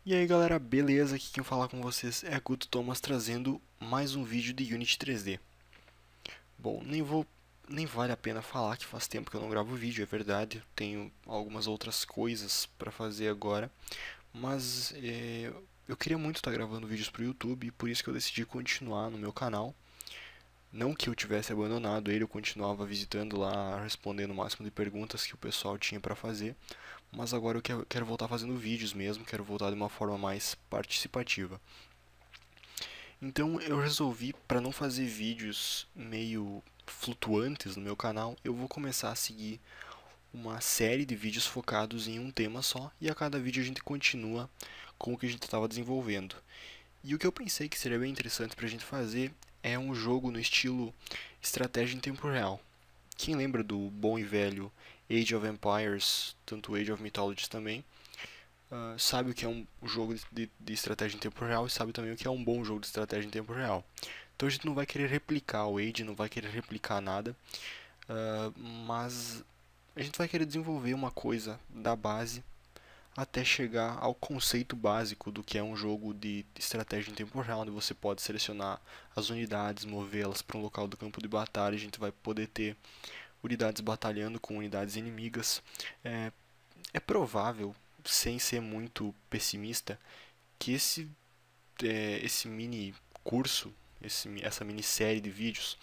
E aí galera, beleza? Aqui quem fala com vocês é Guto Thomas trazendo mais um vídeo de Unity 3D. Bom, nem vale a pena falar que faz tempo que eu não gravo vídeo, é verdade. Eu tenho algumas outras coisas para fazer agora, mas eu queria muito estar gravando vídeos para o YouTube e por isso que eu decidi continuar no meu canal. Não que eu tivesse abandonado ele, eu continuava visitando lá, respondendo o máximo de perguntas que o pessoal tinha para fazer, mas agora eu quero voltar fazendo vídeos mesmo, quero voltar de uma forma mais participativa. Então eu resolvi, para não fazer vídeos meio flutuantes no meu canal, eu vou começar a seguir uma série de vídeos focados em um tema só, e a cada vídeo a gente continua com o que a gente estava desenvolvendo. E o que eu pensei que seria bem interessante para a gente fazer é um jogo no estilo estratégia em tempo real. Quem lembra do bom e velho Age of Empires, tanto Age of Mythology também, sabe o que é um jogo de estratégia em tempo real e sabe também o que é um bom jogo de estratégia em tempo real. Então a gente não vai querer replicar o Age, não vai querer replicar nada, mas a gente vai querer desenvolver uma coisa da base até chegar ao conceito básico do que é um jogo de estratégia em tempo real, onde você pode selecionar as unidades, movê-las para um local do campo de batalha, a gente vai poder ter unidades batalhando com unidades inimigas. É, é provável, sem ser muito pessimista, que esse mini curso, essa minissérie de vídeos,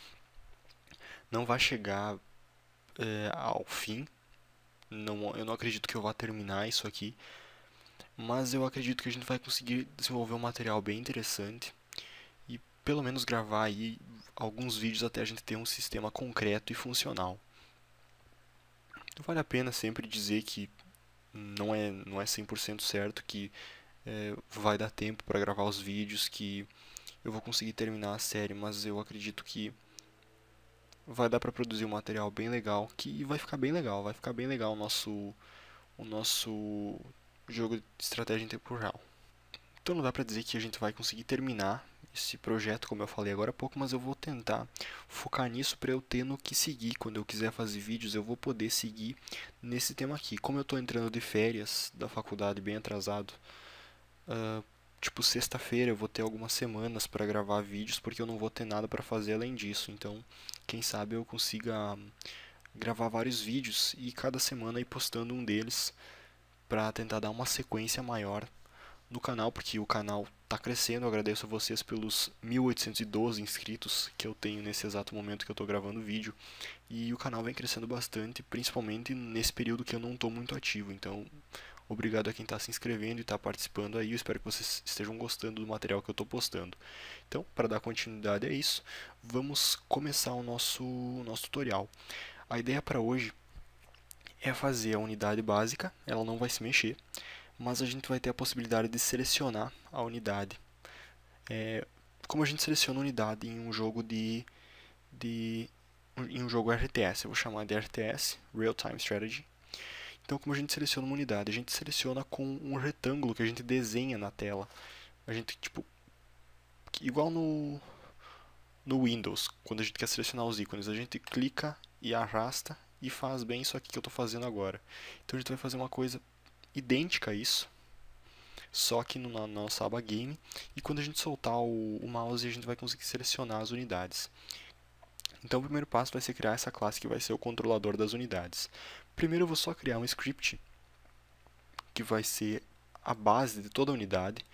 não vai chegar ao fim. Não, eu não acredito que eu vá terminar isso aqui, mas eu acredito que a gente vai conseguir desenvolver um material bem interessante e pelo menos gravar aí alguns vídeos até a gente ter um sistema concreto e funcional. Então vale a pena sempre dizer que não é 100% certo que vai dar tempo para gravar os vídeos, que eu vou conseguir terminar a série, mas eu acredito que vai dar para produzir um material bem legal, que vai ficar bem legal, vai ficar bem legal o nosso jogo de estratégia em tempo real. Então não dá para dizer que a gente vai conseguir terminar esse projeto, como eu falei agora há pouco, mas eu vou tentar focar nisso para eu ter no que seguir. Quando eu quiser fazer vídeos, eu vou poder seguir nesse tema aqui. Como eu estou entrando de férias da faculdade bem atrasado, uh, tipo sexta-feira eu vou ter algumas semanas para gravar vídeos porque eu não vou ter nada para fazer além disso. Então, quem sabe eu consiga gravar vários vídeos e cada semana ir postando um deles para tentar dar uma sequência maior no canal, porque o canal está crescendo. Eu agradeço a vocês pelos 1812 inscritos que eu tenho nesse exato momento que eu estou gravando o vídeo. E o canal vem crescendo bastante, principalmente nesse período que eu não estou muito ativo. Então, obrigado a quem está se inscrevendo e está participando aí. Eu espero que vocês estejam gostando do material que eu estou postando. Então, para dar continuidade a isso, vamos começar o nosso tutorial. A ideia para hoje é fazer a unidade básica, ela não vai se mexer, mas a gente vai ter a possibilidade de selecionar a unidade. Como a gente seleciona a unidade em um jogo em um jogo RTS, eu vou chamar de RTS, Real Time Strategy. Então, como a gente seleciona uma unidade, a gente seleciona com um retângulo que a gente desenha na tela. A gente, tipo, igual no Windows, quando a gente quer selecionar os ícones, a gente clica e arrasta e faz bem isso aqui que eu estou fazendo agora. Então a gente vai fazer uma coisa idêntica a isso, só que na nossa aba Game, e quando a gente soltar o mouse a gente vai conseguir selecionar as unidades. Então o primeiro passo vai ser criar essa classe que vai ser o controlador das unidades. Primeiro eu vou só criar um script, que vai ser a base de toda a unidade.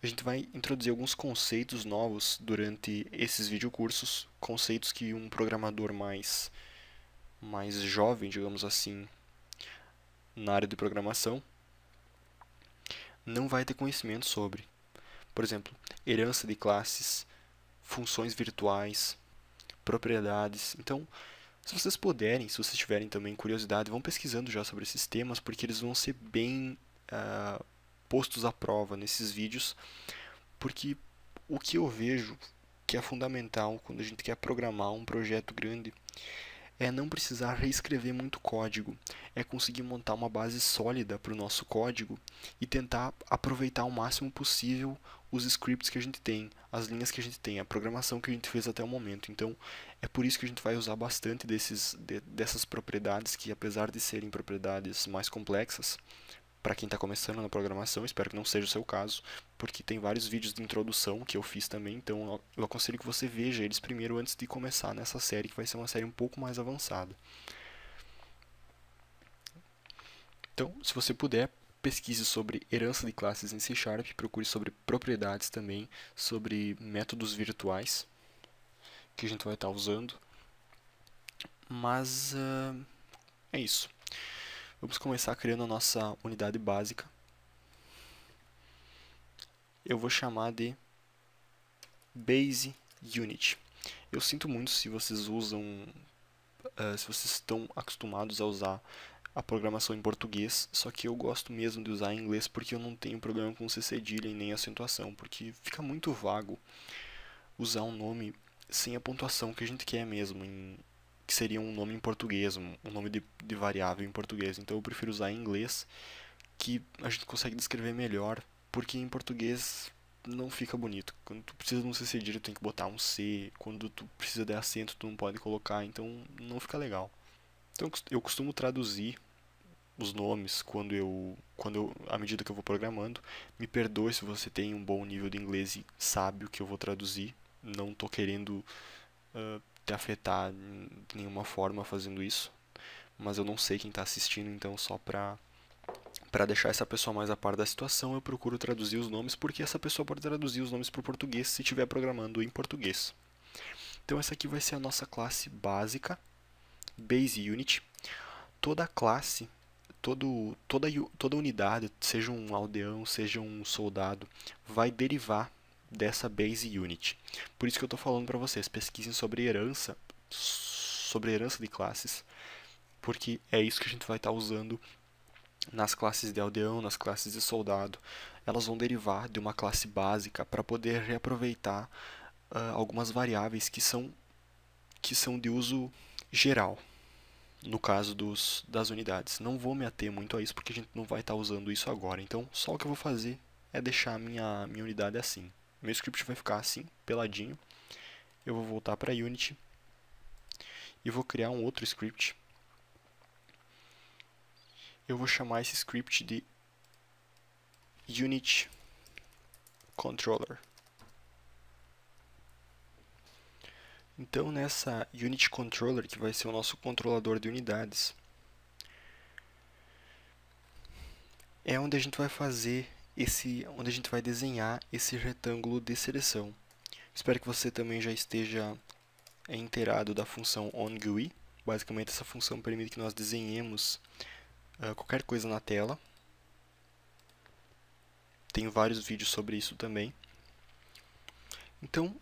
A gente vai introduzir alguns conceitos novos durante esses videocursos, conceitos que um programador mais jovem, digamos assim, na área de programação, não vai ter conhecimento sobre. Por exemplo, herança de classes, funções virtuais, propriedades. Então, se vocês puderem, se vocês tiverem também curiosidade, vão pesquisando já sobre esses temas, porque eles vão ser bem postos à prova nesses vídeos, porque o que eu vejo que é fundamental quando a gente quer programar um projeto grande é não precisar reescrever muito código, é conseguir montar uma base sólida para o nosso código e tentar aproveitar ao máximo possível os scripts que a gente tem, as linhas que a gente tem, a programação que a gente fez até o momento. Então, é por isso que a gente vai usar bastante dessas propriedades que, apesar de serem propriedades mais complexas, para quem está começando na programação, espero que não seja o seu caso, porque tem vários vídeos de introdução que eu fiz também, então eu aconselho que você veja eles primeiro antes de começar nessa série, que vai ser uma série um pouco mais avançada. Então, se você puder, pesquise sobre herança de classes em C#, procure sobre propriedades também, sobre métodos virtuais que a gente vai estar usando. Mas é isso. Vamos começar criando a nossa unidade básica. Eu vou chamar de Base Unit. Eu sinto muito se vocês usam, se vocês estão acostumados a usar a programação em português, só que eu gosto mesmo de usar em inglês porque eu não tenho problema com C cedilha e nem acentuação, porque fica muito vago usar um nome sem a pontuação que a gente quer mesmo, que seria um nome em português, um nome de variável em português. Então eu prefiro usar em inglês, que a gente consegue descrever melhor, porque em português não fica bonito. Quando tu precisa de um C cedilha, tu tem que botar um C, quando tu precisa de acento, tu não pode colocar, então não fica legal. Então eu costumo traduzir os nomes à medida que eu vou programando. Me perdoe se você tem um bom nível de inglês e sabe o que eu vou traduzir. Não estou querendo te afetar de nenhuma forma fazendo isso, mas eu não sei quem está assistindo, então só para deixar essa pessoa mais a par da situação, eu procuro traduzir os nomes, porque essa pessoa pode traduzir os nomes para o português se estiver programando em português. Então essa aqui vai ser a nossa classe básica, Base Unit. Toda classe, toda unidade, seja um aldeão, seja um soldado, vai derivar dessa Base Unit. Por isso que eu estou falando para vocês, pesquisem sobre herança de classes, porque é isso que a gente vai estar usando nas classes de aldeão, nas classes de soldado. Elas vão derivar de uma classe básica para poder reaproveitar algumas variáveis que são de uso geral, no caso das unidades. Não vou me ater muito a isso porque a gente não vai estar usando isso agora. Então, só o que eu vou fazer é deixar a minha unidade assim. Meu script vai ficar assim, peladinho. Eu vou voltar para Unity e vou criar um outro script. Eu vou chamar esse script de Unit Controller. Então, nessa Unit Controller, que vai ser o nosso controlador de unidades, é onde a gente vai fazer onde a gente vai desenhar esse retângulo de seleção. Espero que você também já esteja inteirado da função onGUI. Basicamente, essa função permite que nós desenhemos qualquer coisa na tela. Tem vários vídeos sobre isso também. Então,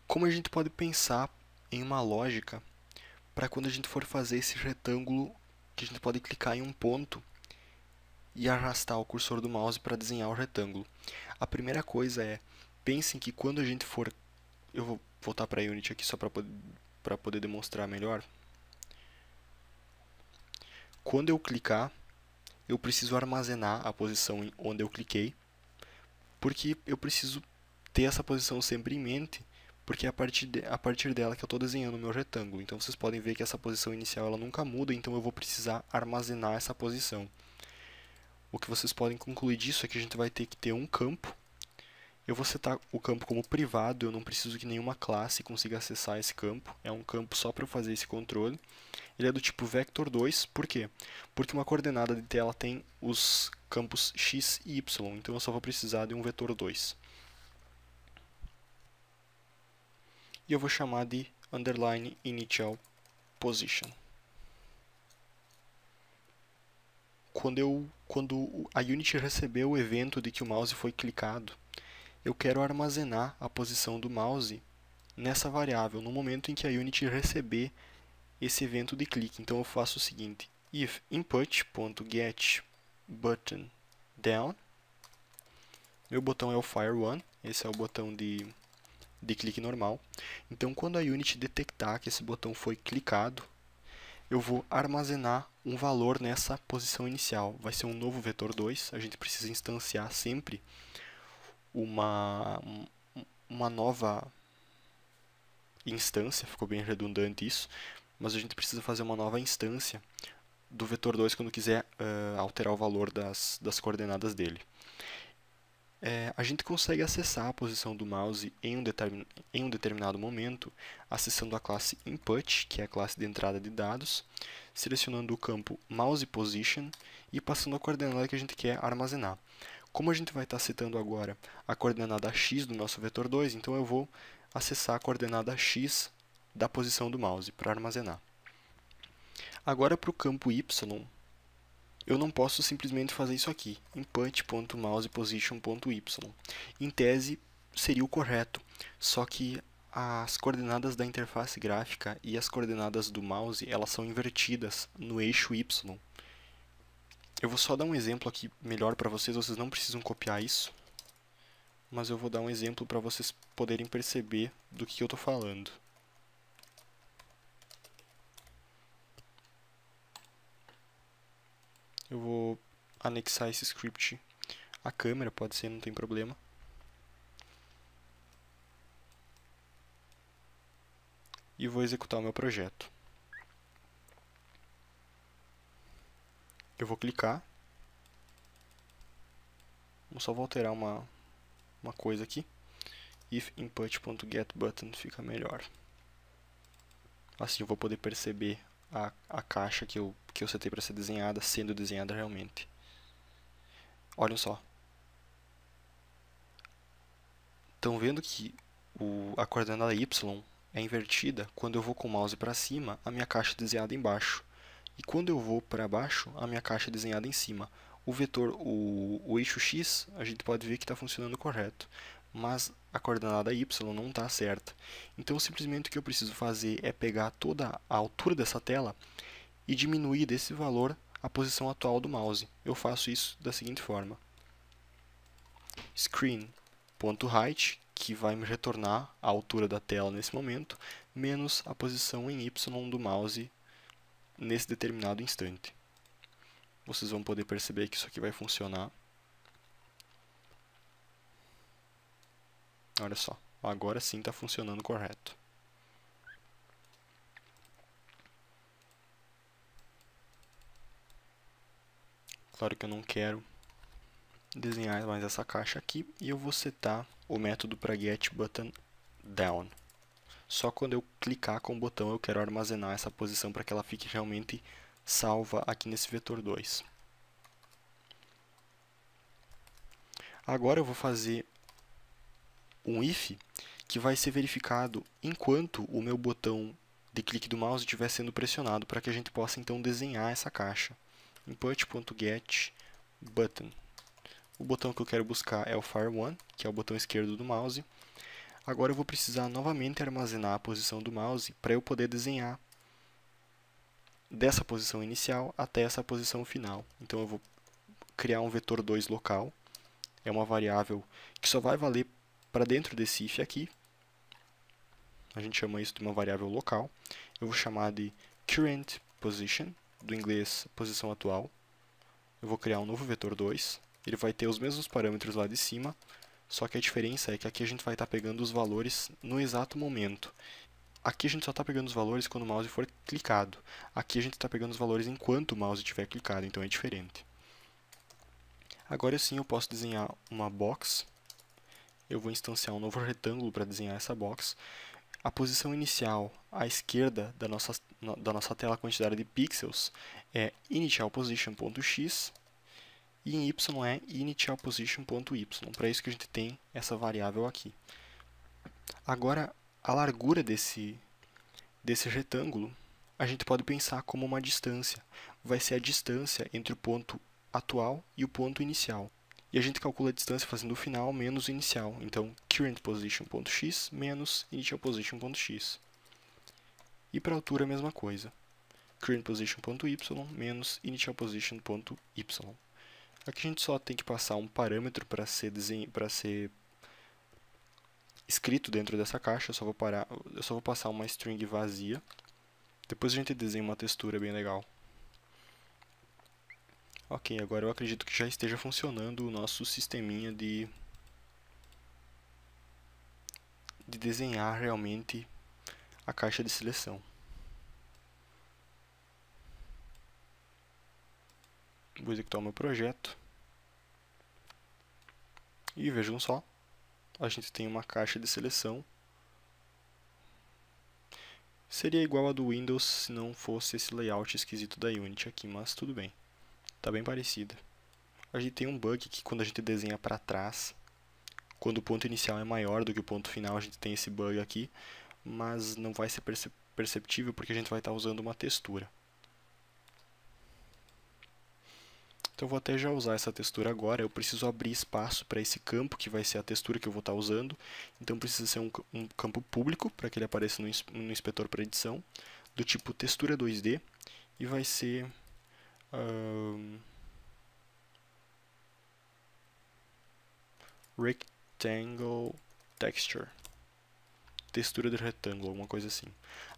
como a gente pode pensar em uma lógica para quando a gente for fazer esse retângulo, que a gente pode clicar em um ponto e arrastar o cursor do mouse para desenhar o retângulo. A primeira coisa é, pensem que quando a gente for... Eu vou voltar para a Unity aqui só para poder demonstrar melhor. Quando eu clicar, eu preciso armazenar a posição onde eu cliquei, porque eu preciso ter essa posição sempre em mente, porque é a partir dela que eu estou desenhando o meu retângulo. Então vocês podem ver que essa posição inicial ela nunca muda, então eu vou precisar armazenar essa posição. O que vocês podem concluir disso é que a gente vai ter que ter um campo. Eu vou setar o campo como privado, eu não preciso que nenhuma classe consiga acessar esse campo. É um campo só para eu fazer esse controle. Ele é do tipo vector2, por quê? Porque uma coordenada de tela tem os campos x e y, então eu só vou precisar de um vetor 2. E eu vou chamar de underline initial position. Quando a Unity receber o evento de que o mouse foi clicado, eu quero armazenar a posição do mouse nessa variável, no momento em que a Unity receber esse evento de clique. Então eu faço o seguinte, if input.getButtonDown, meu botão é o Fire1, esse é o botão de clique normal. Então quando a Unity detectar que esse botão foi clicado, eu vou armazenar um valor nessa posição inicial. Vai ser um novo vetor 2, a gente precisa instanciar sempre uma nova instância, ficou bem redundante isso, mas a gente precisa fazer uma nova instância do vetor 2 quando quiser alterar o valor das coordenadas dele. A gente consegue acessar a posição do mouse em um determinado momento, acessando a classe Input, que é a classe de entrada de dados, selecionando o campo Mouse Position e passando a coordenada que a gente quer armazenar. Como a gente vai estar setando agora a coordenada x do nosso vetor 2, então eu vou acessar a coordenada x da posição do mouse para armazenar. Agora, para o campo y, eu não posso simplesmente fazer isso aqui, input.mousePosition.y. Em tese, seria o correto, só que as coordenadas da interface gráfica e as coordenadas do mouse, elas são invertidas no eixo y. Eu vou só dar um exemplo aqui melhor para vocês não precisam copiar isso, mas eu vou dar um exemplo para vocês poderem perceber do que eu estou falando. Eu vou anexar esse script à câmera, pode ser, não tem problema. E vou executar o meu projeto. Eu vou clicar. Só vou alterar uma coisa aqui. If input.getButton fica melhor. Assim eu vou poder perceber a caixa que eu setei para ser desenhada, sendo desenhada realmente. Olhem só. Estão vendo que a coordenada y é invertida? Quando eu vou com o mouse para cima, a minha caixa é desenhada embaixo. E quando eu vou para baixo, a minha caixa é desenhada em cima. O eixo x, a gente pode ver que está funcionando correto, mas a coordenada y não está certa. Então, simplesmente o que eu preciso fazer é pegar toda a altura dessa tela e diminuir desse valor a posição atual do mouse. Eu faço isso da seguinte forma. Screen.height, que vai me retornar a altura da tela nesse momento, menos a posição em y do mouse nesse determinado instante. Vocês vão poder perceber que isso aqui vai funcionar. Olha só, agora sim está funcionando correto. Claro que eu não quero desenhar mais essa caixa aqui e eu vou setar o método para getButtonDown. Só quando eu clicar com o botão eu quero armazenar essa posição para que ela fique realmente salva aqui nesse vetor 2. Agora eu vou fazer um if que vai ser verificado enquanto o meu botão de clique do mouse estiver sendo pressionado, para que a gente possa então desenhar essa caixa. Input.getButton. O botão que eu quero buscar é o Fire1, que é o botão esquerdo do mouse. Agora eu vou precisar novamente armazenar a posição do mouse para eu poder desenhar dessa posição inicial até essa posição final. Então eu vou criar um vetor 2 local. É uma variável que só vai valer para dentro desse if aqui. A gente chama isso de uma variável local. Eu vou chamar de current position, do inglês posição atual. Eu vou criar um novo vetor 2. Ele vai ter os mesmos parâmetros lá de cima, só que a diferença é que aqui a gente vai estar pegando os valores no exato momento. Aqui a gente só está pegando os valores quando o mouse for clicado. Aqui a gente está pegando os valores enquanto o mouse estiver clicado, então é diferente. Agora sim eu posso desenhar uma box. Eu vou instanciar um novo retângulo para desenhar essa box. A posição inicial à esquerda da nossa tela, a quantidade de pixels, é initialPosition.x e em y é initialPosition.y. Para isso que a gente tem essa variável aqui. Agora, a largura desse retângulo, a gente pode pensar como uma distância. Vai ser a distância entre o ponto atual e o ponto inicial. E a gente calcula a distância fazendo o final menos o inicial. Então, currentPosition.x menos initialPosition.x. E para a altura a mesma coisa. currentPosition.y menos initialPosition.y. Aqui a gente só tem que passar um parâmetro para ser escrito dentro dessa caixa. Eu só vou passar uma string vazia. Depois a gente desenha uma textura bem legal. Ok, agora eu acredito que já esteja funcionando o nosso sisteminha de desenhar realmente a caixa de seleção. Vou executar o meu projeto. E vejam só, a gente tem uma caixa de seleção. Seria igual a do Windows se não fosse esse layout esquisito da Unity aqui, mas tudo bem. Tá bem parecida. A gente tem um bug que quando a gente desenha para trás, quando o ponto inicial é maior do que o ponto final, a gente tem esse bug aqui, mas não vai ser perceptível porque a gente vai estar usando uma textura. Então eu vou até já usar essa textura agora, eu preciso abrir espaço para esse campo, que vai ser a textura que eu vou estar usando. Então precisa ser um campo público, para que ele apareça no inspetor para edição, do tipo textura 2D, e vai ser rectangle texture, textura de retângulo, alguma coisa assim.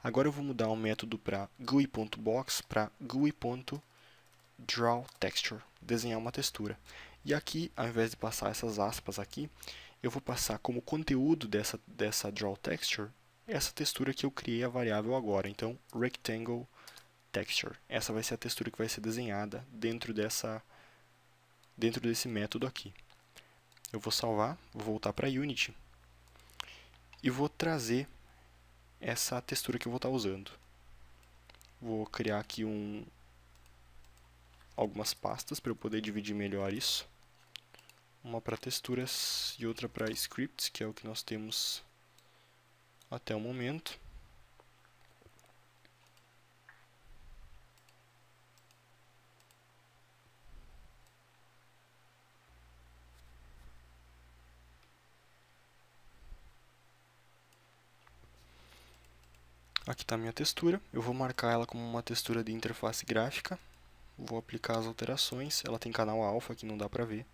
Agora eu vou mudar o método para GUI.box para GUI.drawTexture, desenhar uma textura. E aqui, ao invés de passar essas aspas aqui, eu vou passar como conteúdo dessa drawTexture essa textura que eu criei a variável agora. Então, rectangle texture. Essa vai ser a textura que vai ser desenhada dentro desse método aqui. Eu vou salvar, vou voltar para Unity e vou trazer essa textura que eu vou estar usando. Vou criar aqui algumas pastas para eu poder dividir melhor isso. Uma para texturas e outra para scripts, que é o que nós temos até o momento. Aqui está a minha textura, eu vou marcar ela como uma textura de interface gráfica, vou aplicar as alterações, ela tem canal alfa que não dá para ver.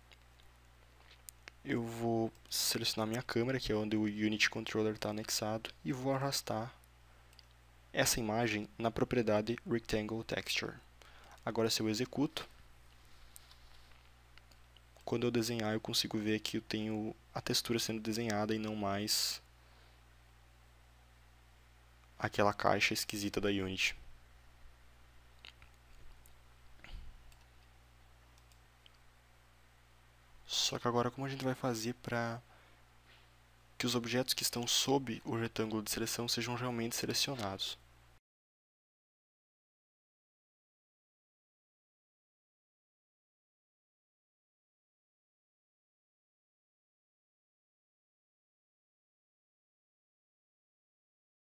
Eu vou selecionar minha câmera, que é onde o Unity Controller está anexado, e vou arrastar essa imagem na propriedade Rectangle Texture. Agora se eu executo, quando eu desenhar eu consigo ver que eu tenho a textura sendo desenhada e não mais aquela caixa esquisita da Unity. Só que agora como a gente vai fazer para que os objetos que estão sob o retângulo de seleção sejam realmente selecionados?